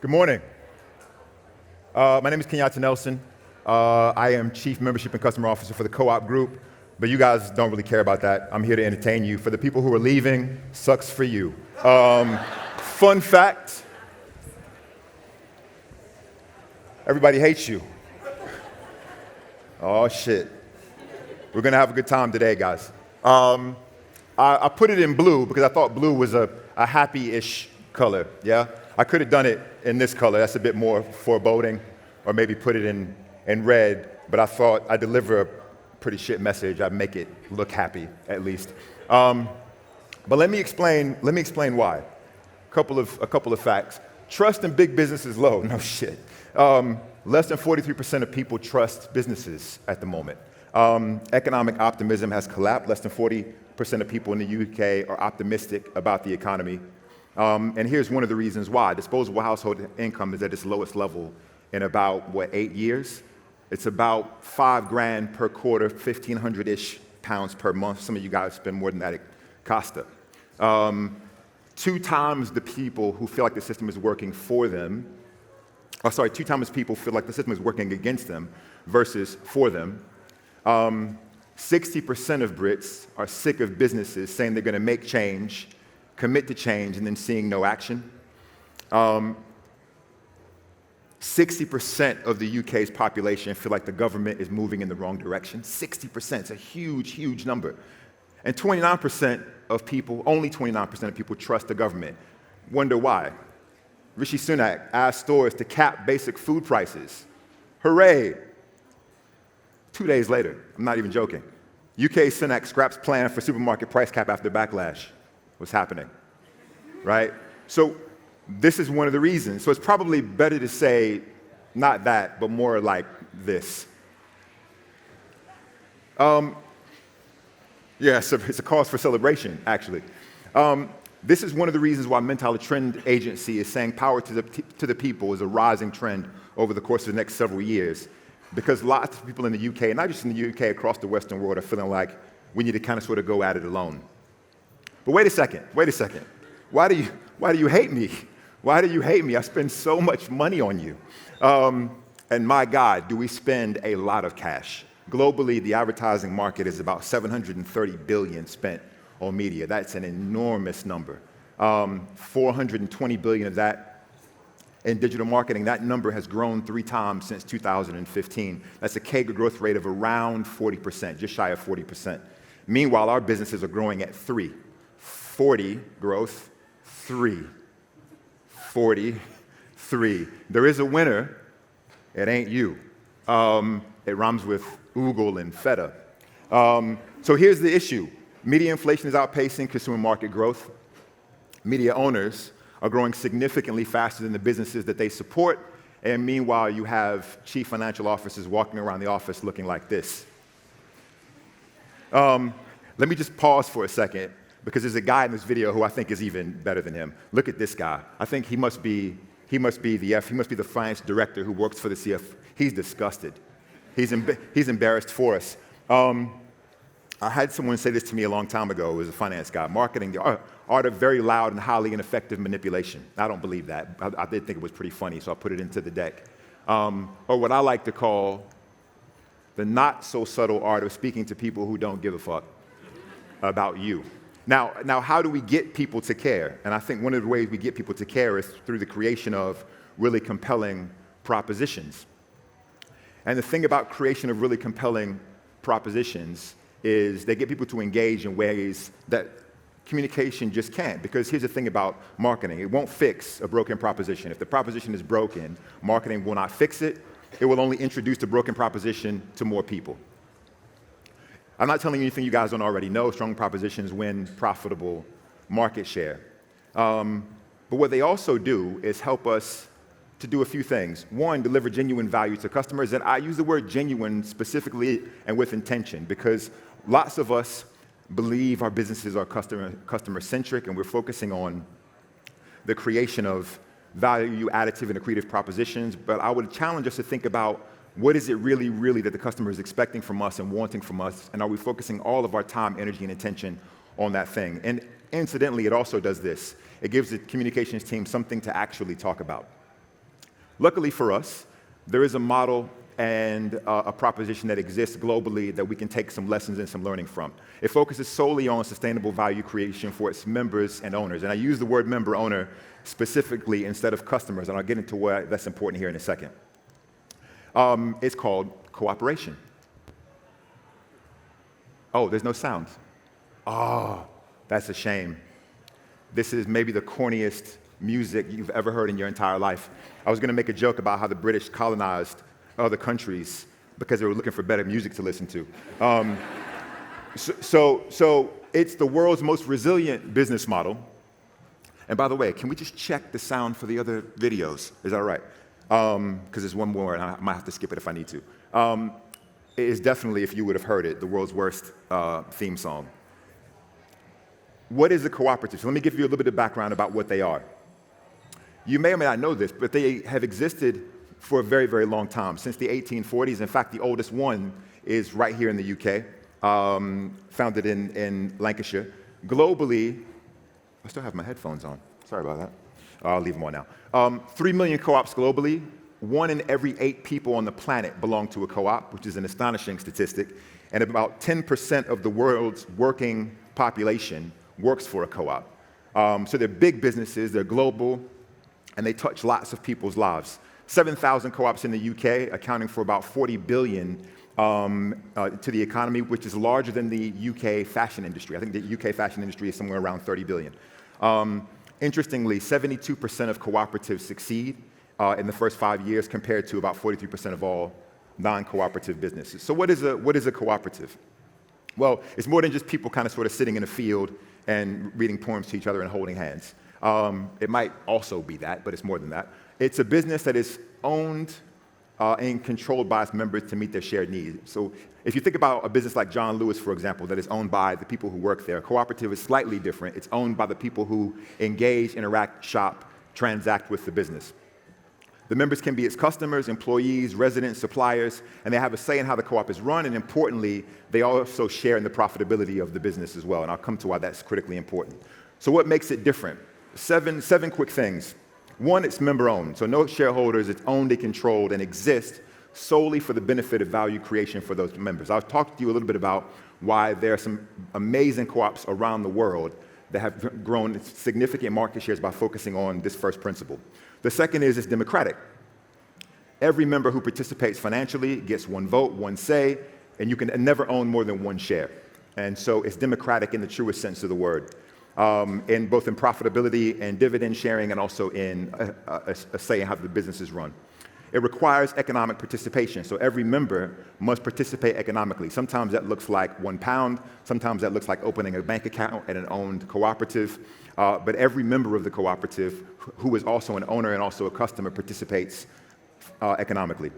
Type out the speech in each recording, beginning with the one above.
Good morning. My name is Kenyatte Nelson. I am Chief Membership and Customer Officer for the Co-op Group, but you guys don't really care about that. I'm here to entertain you. For the people who are leaving, sucks for you. Fun fact, everybody hates you. Oh, shit. We're going to have a good time today, guys. I put it in blue because I thought blue was a happy-ish color, yeah? I could have done it in this color. That's a bit more foreboding, or maybe put it in red, but I thought I'd deliver a pretty shit message. I'd make it look happy, at least. But let me explain why. A couple of facts. Trust in big business is low. No shit. Less than 43% of people trust businesses at the moment. Economic optimism has collapsed. Less than 40% of people in the UK are optimistic about the economy. And here's one of the reasons why. Disposable household income is at its lowest level in about, 8 years? It's about $5,000 per quarter, 1,500-ish pounds per month. Some of you guys spend more than that at Costa. 2 times the people who feel like the system is working for them, 2 times people feel like the system is working against them versus for them. 60% of Brits are sick of businesses saying they're going to make change, commit to change, and then seeing no action. 60% of the UK's population feel like the government is moving in the wrong direction. 60%, it's a huge, huge number. And 29% of people, only 29% of people trust the government. Wonder why? Rishi Sunak asked stores to cap basic food prices. Hooray! 2 days later, I'm not even joking, UK Sunak scraps plan for supermarket price cap after backlash. What's happening, right? So this is one of the reasons. So it's probably better to say not that, but more like this. It's a cause for celebration, actually. This is one of the reasons why Mental Trend Agency is saying power to the people is a rising trend over the course of the next several years. Because lots of people in the UK, and not just in the UK, across the Western world, are feeling like we need to kind of sort of go at it alone. But wait a second. Why do you hate me? Why do you hate me? I spend so much money on you. And my God, do we spend a lot of cash. Globally, the advertising market is about $730 billion spent on media. That's an enormous number. $420 billion of that in digital marketing. That number has grown 3 times since 2015. That's a CAGR growth rate of around 40%, just shy of 40%. Meanwhile, our businesses are growing at 3. 40 growth, 3. 40, 3. There is a winner. It ain't you. It rhymes with oogle and feta. So here's the issue. Media inflation is outpacing consumer market growth. Media owners are growing significantly faster than the businesses that they support. And meanwhile, you have chief financial officers walking around the office looking like this. Let me just pause for a second, because there's a guy in this video who I think is even better than him. Look at this guy. I think he must be the finance director who works for the CF. He's disgusted. He's embarrassed for us. I had someone say this to me a long time ago. It was a finance guy. Marketing, the art of very loud and highly ineffective manipulation. I don't believe that. I did think it was pretty funny, so I put it into the deck. Or what I like to call the not so subtle art of speaking to people who don't give a fuck about you. Now, how do we get people to care? And I think one of the ways we get people to care is through the creation of really compelling propositions. And the thing about creation of really compelling propositions is they get people to engage in ways that communication just can't. Because here's the thing about marketing. It won't fix a broken proposition. If the proposition is broken, marketing will not fix it. It will only introduce the broken proposition to more people. I'm not telling you anything you guys don't already know. Strong propositions win profitable market share. But what they also do is help us to do a few things. One, deliver genuine value to customers. And I use the word genuine specifically and with intention, because lots of us believe our businesses are customer-centric, and we're focusing on the creation of value additive and accretive propositions. But I would challenge us to think about what is it really, really that the customer is expecting from us and wanting from us, and are we focusing all of our time, energy, and attention on that thing? And incidentally, it also does this. It gives the communications team something to actually talk about. Luckily for us, there is a model and a proposition that exists globally that we can take some lessons and some learning from. It focuses solely on sustainable value creation for its members and owners. And I use the word member owner specifically instead of customers, and I'll get into why that's important here in a second. It's called cooperation. Oh, there's no sound. Oh, that's a shame. This is maybe the corniest music you've ever heard in your entire life. I was going to make a joke about how the British colonized other countries because they were looking for better music to listen to. So it's the world's most resilient business model. And by the way, can we just check the sound for the other videos? Is that all right? Because there's one more, and I might have to skip it if I need to. It is definitely, if you would have heard it, the world's worst theme song. What is a cooperative? So let me give you a little bit of background about what they are. You may or may not know this, but they have existed for a very, very long time, since the 1840s. In fact, the oldest one is right here in the UK, founded in Lancashire. Globally, I still have my headphones on. Sorry about that. I'll leave them on now. 3 million co-ops globally. 1 in every 8 people on the planet belong to a co-op, which is an astonishing statistic. And about 10% of the world's working population works for a co-op. So they're big businesses, they're global, and they touch lots of people's lives. 7,000 co-ops in the UK, accounting for about 40 billion to the economy, which is larger than the UK fashion industry. I think the UK fashion industry is somewhere around 30 billion. Interestingly, 72% of cooperatives succeed in the first 5 years, compared to about 43% of all non-cooperative businesses. So what is a cooperative? Well, it's more than just people kind of sort of sitting in a field and reading poems to each other and holding hands. It might also be that, but it's more than that. It's a business that is owned and controlled by its members to meet their shared needs. So if you think about a business like John Lewis, for example, that is owned by the people who work there, a cooperative is slightly different. It's owned by the people who engage, interact, shop, transact with the business. The members can be its customers, employees, residents, suppliers, and they have a say in how the co-op is run, and importantly, they also share in the profitability of the business as well, and I'll come to why that's critically important. So what makes it different? Seven quick things. 1, it's member-owned, so no shareholders, it's owned and controlled and exists solely for the benefit of value creation for those members. I'll talk to you a little bit about why there are some amazing co-ops around the world that have grown significant market shares by focusing on this first principle. The second is it's democratic. Every member who participates financially gets 1 vote, 1 say, and you can never own more than 1 share. And so it's democratic in the truest sense of the word, in both in profitability and dividend sharing, and also in a say in how the business is run. It requires economic participation, so every member must participate economically. Sometimes that looks like £1, sometimes that looks like opening a bank account at an owned cooperative, but every member of the cooperative, who is also an owner and also a customer, participates economically.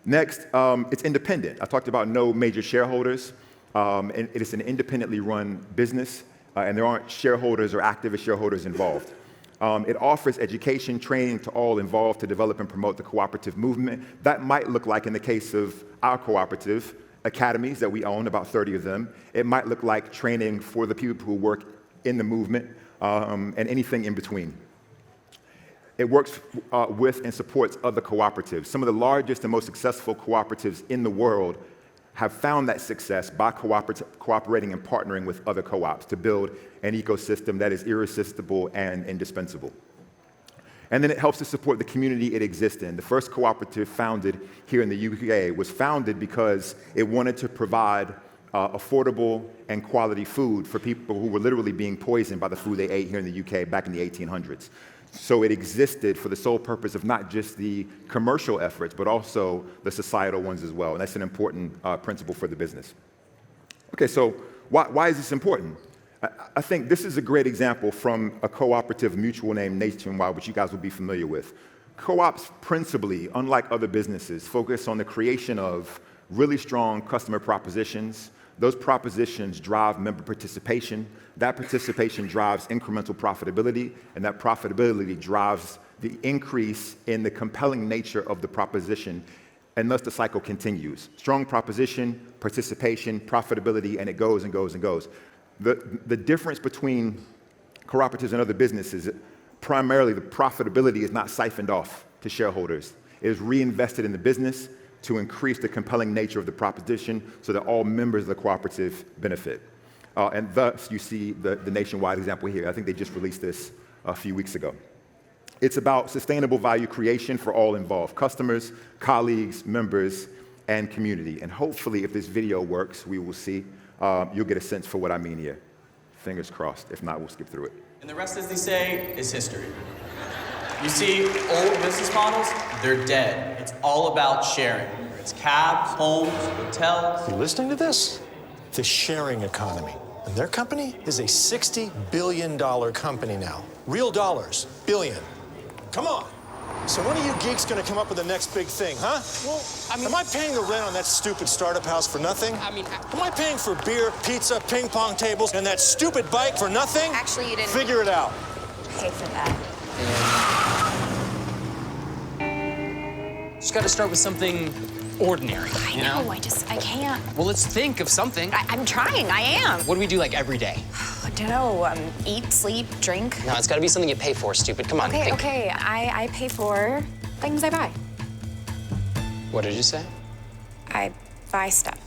Next, it's independent. I talked about no major shareholders, and it is an independently run business, and there aren't shareholders or activist shareholders involved. It offers education, training to all involved to develop and promote the cooperative movement. That might look like, in the case of our cooperative, academies that we own, about 30 of them. It might look like training for the people who work in the movement, and anything in between. It works with and supports other cooperatives. Some of the largest and most successful cooperatives in the world have found that success by cooperating and partnering with other co-ops to build an ecosystem that is irresistible and indispensable. And then it helps to support the community it exists in. The first cooperative founded here in the UK was founded because it wanted to provide affordable and quality food for people who were literally being poisoned by the food they ate here in the UK back in the 1800s. So it existed for the sole purpose of not just the commercial efforts, but also the societal ones as well. And that's an important principle for the business. Okay, so why is this important? I think this is a great example from a cooperative mutual name nationwide, which you guys will be familiar with. Co-ops principally, unlike other businesses, focus on the creation of really strong customer propositions. Those propositions drive member participation. That participation drives incremental profitability, and that profitability drives the increase in the compelling nature of the proposition, and thus the cycle continues. Strong proposition, participation, profitability, and it goes and goes and goes. The difference between cooperatives and other businesses, primarily the profitability is not siphoned off to shareholders. It is reinvested in the business to increase the compelling nature of the proposition so that all members of the cooperative benefit. And thus, you see the nationwide example here. I think they just released this a few weeks ago. It's about sustainable value creation for all involved, customers, colleagues, members, and community. And hopefully, if this video works, we will see, you'll get a sense for what I mean here. Fingers crossed. If not, we'll skip through it. And the rest, as they say, is history. You see, old business models, they're dead. It's all about sharing. Whether it's cabs, homes, hotels. You listening to this? The sharing economy. And their company is a $60 billion company now. Real dollars, billion. Come on. So when are you geeks gonna come up with the next big thing, huh? Well, I mean... Am I paying the rent on that stupid startup house for nothing? Am I paying for beer, pizza, ping pong tables, and that stupid bike for nothing? Actually, you didn't... Figure it out. pay for that. Just gotta start with something ordinary, you know? I can't. Well, let's think of something. I'm trying, I am. What do we do, like, every day? I don't know, eat, sleep, drink. No, it's gotta be something you pay for, stupid. Come on, think. Okay, I pay for things I buy. What did you say? I buy stuff.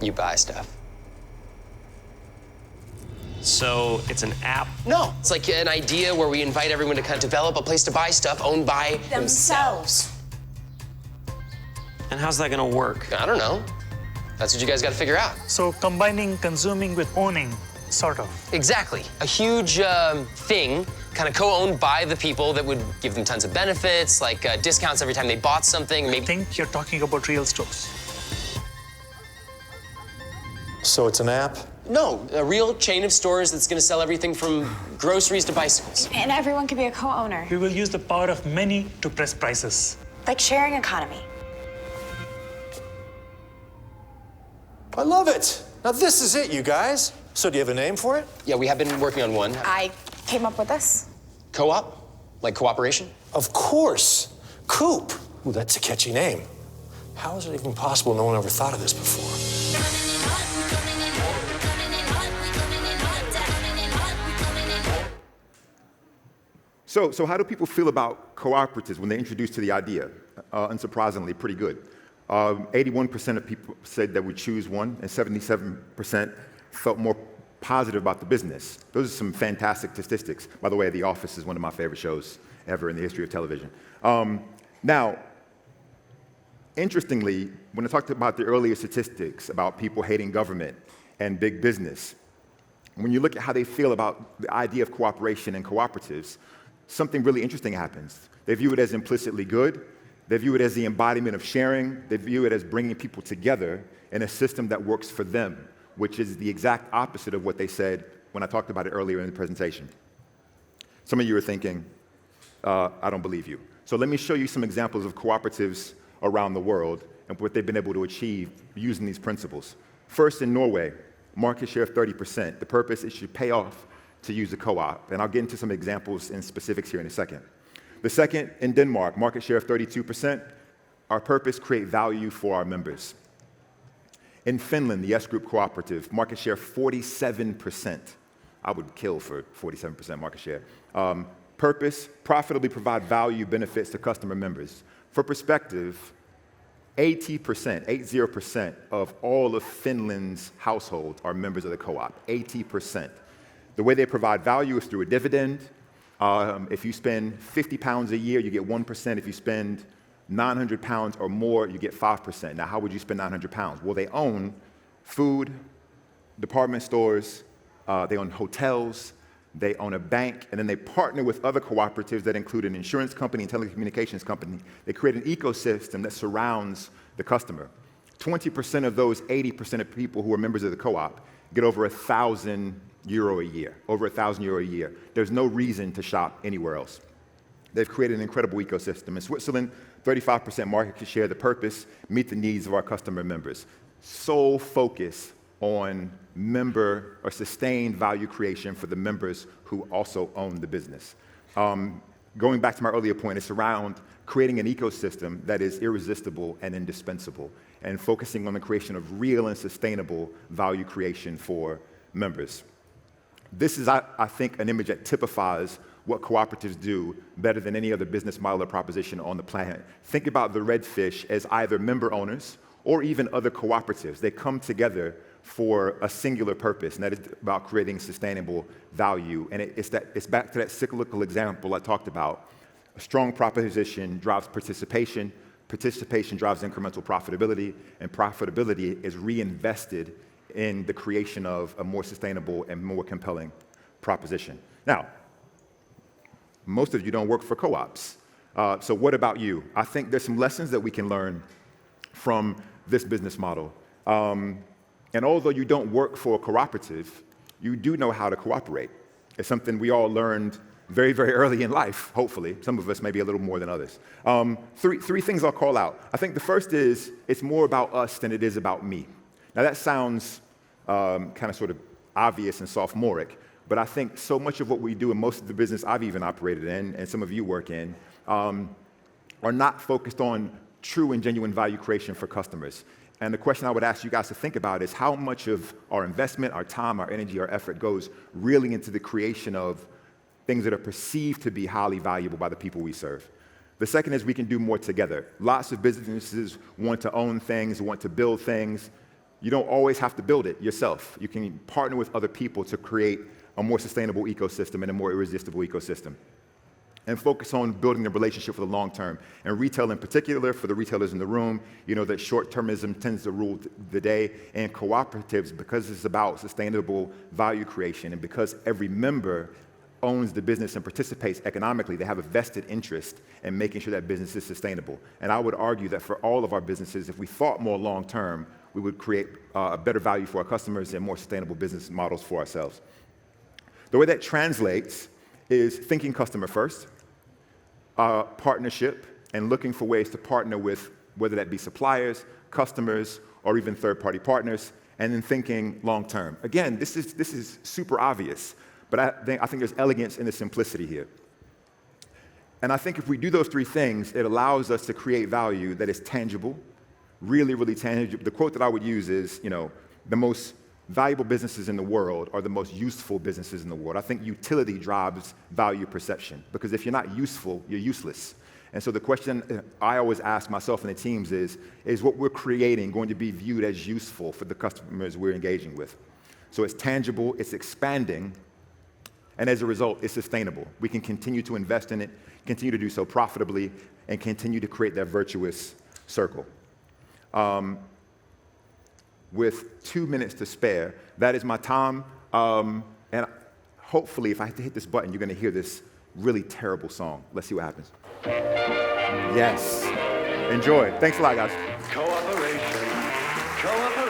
You buy stuff. So it's an app? No, it's like an idea where we invite everyone to kind of develop a place to buy stuff owned by Themselves. And how's that gonna work? I don't know. That's what you guys gotta figure out. So combining consuming with owning, sort of. Exactly. A huge thing, kind of co-owned by the people that would give them tons of benefits, like discounts every time they bought something. Maybe. I think you're talking about real stores. So it's an app? No, a real chain of stores that's gonna sell everything from groceries to bicycles. And everyone can be a co-owner. We will use the power of many to press prices. Like sharing economy. I love it. Now this is it, you guys. So do you have a name for it? Yeah, we have been working on one. I came up with this. Co-op? Like cooperation? Of course. Coop. Ooh, that's a catchy name. How is it even possible no one ever thought of this before? So how do people feel about cooperatives when they're introduced to the idea? Unsurprisingly, pretty good. 81% of people said they would choose one, and 77% felt more positive about the business. Those are some fantastic statistics. By the way, The Office is one of my favorite shows ever in the history of television. Now, interestingly, when I talked about the earlier statistics about people hating government and big business, when you look at how they feel about the idea of cooperation and cooperatives, something really interesting happens. They view it as implicitly good. They view it as the embodiment of sharing. They view it as bringing people together in a system that works for them, which is the exact opposite of what they said when I talked about it earlier in the presentation. Some of you are thinking, I don't believe you. So let me show you some examples of cooperatives around the world and what they've been able to achieve using these principles. First, in Norway, market share of 30%. The purpose is to pay off to use a co-op, and I'll get into some examples and specifics here in a second. The second, in Denmark, market share of 32%. Our purpose, create value for our members. In Finland, the S Group Cooperative, market share 47%. I would kill for 47% market share. Purpose, profitably provide value benefits to customer members. For perspective, 80% of all of Finland's households are members of the co-op, 80%. The way they provide value is through a dividend. If you spend £50 a year, you get 1%. If you spend £900 or more, you get 5%. Now, how would you spend £900? Well, they own food, department stores, they own hotels, they own a bank, and then they partner with other cooperatives that include an insurance company and telecommunications company. They create an ecosystem that surrounds the customer. 20% of those 80% of people who are members of the co-op get over €1,000 a year, over €1,000 a year. There's no reason to shop anywhere else. They've created an incredible ecosystem. In Switzerland, 35% market share. The purpose, meet the needs of our customer members. Sole focus on member or sustained value creation for the members who also own the business. Going back to my earlier point, it's around creating an ecosystem that is irresistible and indispensable, and focusing on the creation of real and sustainable value creation for members. This is, I think, an image that typifies what cooperatives do better than any other business model or proposition on the planet. Think about the redfish as either member owners or even other cooperatives. They come together for a singular purpose, and that is about creating sustainable value. And it's back to that cyclical example I talked about. A strong proposition drives participation, participation drives incremental profitability, and profitability is reinvested in the creation of a more sustainable and more compelling proposition. Now, most of you don't work for co-ops. So what about you? I think there's some lessons that we can learn from this business model. And although you don't work for a cooperative, you do know how to cooperate. It's something we all learned very, very early in life, hopefully. Some of us maybe a little more than others. Three things I'll call out. I think the first is it's more about us than it is about me. Now that sounds kind of sort of obvious and sophomoric, but I think so much of what we do, and most of the business I've even operated in, and some of you work in, are not focused on true and genuine value creation for customers. And the question I would ask you guys to think about is how much of our investment, our time, our energy, our effort goes really into the creation of things that are perceived to be highly valuable by the people we serve. The second is we can do more together. Lots of businesses want to own things, want to build things. You don't always have to build it yourself. You can partner with other people to create a more sustainable ecosystem and a more irresistible ecosystem. And focus on building the relationship for the long term. And retail in particular, for the retailers in the room, you know that short-termism tends to rule the day. And cooperatives, because it's about sustainable value creation, and because every member owns the business and participates economically, they have a vested interest in making sure that business is sustainable. And I would argue that for all of our businesses, if we thought more long-term, we would create a better value for our customers and more sustainable business models for ourselves. The way that translates is thinking customer first, partnership, and looking for ways to partner with, whether that be suppliers, customers, or even third-party partners, and then thinking long-term. Again, this is super obvious, but I think there's elegance in the simplicity here. And I think if we do those three things, it allows us to create value that is tangible, really, really tangible. The quote that I would use is, the most valuable businesses in the world are the most useful businesses in the world. I think utility drives value perception, because if you're not useful, you're useless. And so the question I always ask myself and the teams is what we're creating going to be viewed as useful for the customers we're engaging with? So it's tangible, it's expanding, and as a result, it's sustainable. We can continue to invest in it, continue to do so profitably, and continue to create that virtuous circle. With 2 minutes to spare, that is my time. And hopefully, if I have to hit this button, you're going to hear this really terrible song. Let's see what happens. Yes. Enjoy. Thanks a lot, guys. Cooperation.